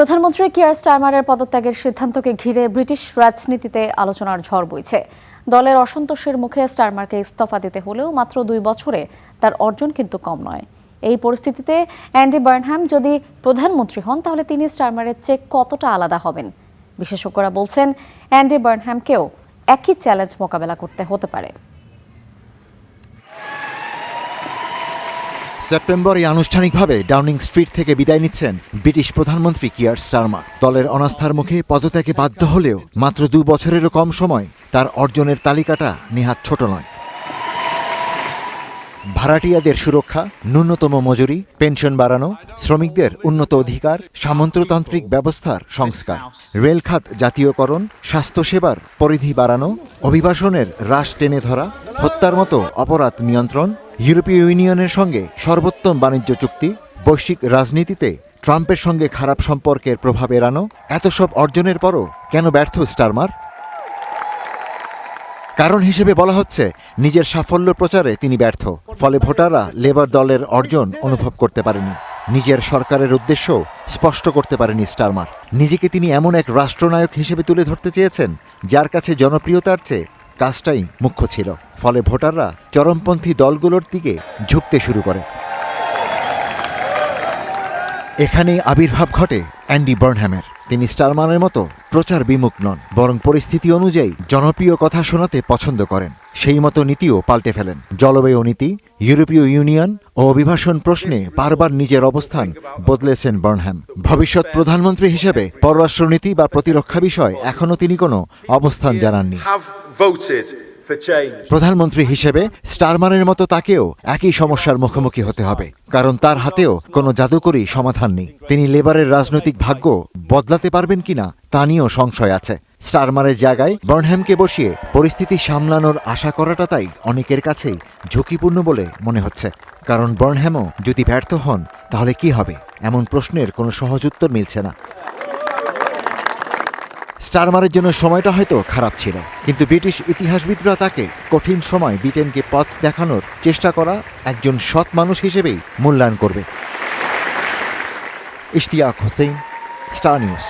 প্রধানমন্ত্রী কিয়ার স্টারমারের পদত্যাগের সিদ্ধান্তকে ঘিরে ব্রিটিশ রাজনীতিতে আলোচনার ঝড় বইছে। দলের অসন্তোষের মুখে স্টারমারকে ইস্তফা দিতে হলেও মাত্র 2 বছরে তার অর্জন কিন্তু কম নয়। এই পরিস্থিতিতে অ্যান্ডি বার্নহ্যাম যদি প্রধানমন্ত্রী হন তাহলে তিনি স্টারমারের চেয়ে কতটা আলাদা হবেন? বিশেষজ্ঞরা বলছেন অ্যান্ডি বার্নহ্যামকেও একই চ্যালেঞ্জ মোকাবেলা করতে হতে পারে। সেপ্টেম্বরে আনুষ্ঠানিকভাবে ডাউনিং স্ট্রিট থেকে বিদায় নিচ্ছেন ব্রিটিশ প্রধানমন্ত্রী কিয়ার স্টারমার। দলের অনাস্থার মুখে পদত্যাগে বাধ্য হলেও মাত্র 2 বছরেরও কম সময় তার অর্জনের তালিকাটা নেহাত ছোট নয়। ভাড়াটিয়াদের সুরক্ষা, ন্যূনতম মজুরি, পেনশন বাড়ানো, শ্রমিকদের উন্নত অধিকার, সামন্ততান্ত্রিক ব্যবস্থার সংস্কার, রেলখাত জাতীয়করণ, স্বাস্থ্যসেবার পরিধি বাড়ানো, অভিবাসনের হ্রাস টেনে ধরা, হত্যার মতো অপরাধ নিয়ন্ত্রণ, ইউরোপীয় ইউনিয়নের সঙ্গে সর্বোত্তম বাণিজ্য চুক্তি, বৈশ্বিক রাজনীতিতে ট্রাম্পের সঙ্গে খারাপ সম্পর্কের প্রভাব এড়ানো, এত সব অর্জনের পরও কেন ব্যর্থ স্টারমার? কারণ হিসেবে বলা হচ্ছে নিজের সাফল্য প্রচারে তিনি ব্যর্থ। ফলে ভোটাররা লেবার দলের অর্জন অনুভব করতে পারেনি। নিজের সরকারের উদ্দেশ্য স্পষ্ট করতে পারেনি স্টারমার। নিজেকে তিনি এমন এক রাষ্ট্রনায়ক হিসেবে তুলে ধরতে চেয়েছেন যার কাছে জনপ্রিয়তার চেয়ে কাজটাই মুখ্য ছিল। ফলে ভোটাররা চরমপন্থী দলগুলোর দিকে ঝুঁকতে শুরু করে। এখানেই আবির্ভাব ঘটে অ্যান্ডি বার্নহ্যামের। তিনি স্টারমারের মতো প্রচার বিমুখ নন, বরং পরিস্থিতি অনুযায়ী জনপ্রিয় কথা শোনাতে পছন্দ করেন। সেই মতো নীতিও পাল্টে ফেলেন। জলবায়ু নীতি, ইউরোপীয় ইউনিয়ন ও অভিবাসন প্রশ্নে বারবার নিজের অবস্থান বদলেছেন বার্নহ্যাম। ভবিষ্যৎ প্রধানমন্ত্রী হিসেবে পররাষ্ট্রনীতি বা প্রতিরক্ষা বিষয় এখনও তিনি কোনো অবস্থান জানাননি। প্রধানমন্ত্রী হিসেবে স্টারমারের মতো তাকেও একই সমস্যার মুখোমুখি হতে হবে, কারণ তার হাতেও কোনো জাদুকরী সমাধান নেই। তিনি লেবারের রাজনৈতিক ভাগ্য বদলাতে পারবেন কিনা তা নিয়েও সংশয় আছে। স্টারমারের জায়গায় বার্নহ্যামকে বসিয়ে পরিস্থিতি সামলানোর আশা করাটা তাই অনেকের কাছেই ঝুঁকিপূর্ণ বলে মনে হচ্ছে। কারণ বার্নহ্যামও যদি ব্যর্থ হন তাহলে কি হবে, এমন প্রশ্নের কোনো সহজ উত্তর মিলছে না। স্টারমারের জন্য সময়টা হয়তো খারাপ ছিল, কিন্তু ব্রিটিশ ইতিহাসবিদরা তাকে কঠিন সময় ব্রিটেনকে পথ দেখানোর চেষ্টা করা একজন সৎ মানুষ হিসেবেই মূল্যায়ন করবে। Ishtiaq Hossain, star news.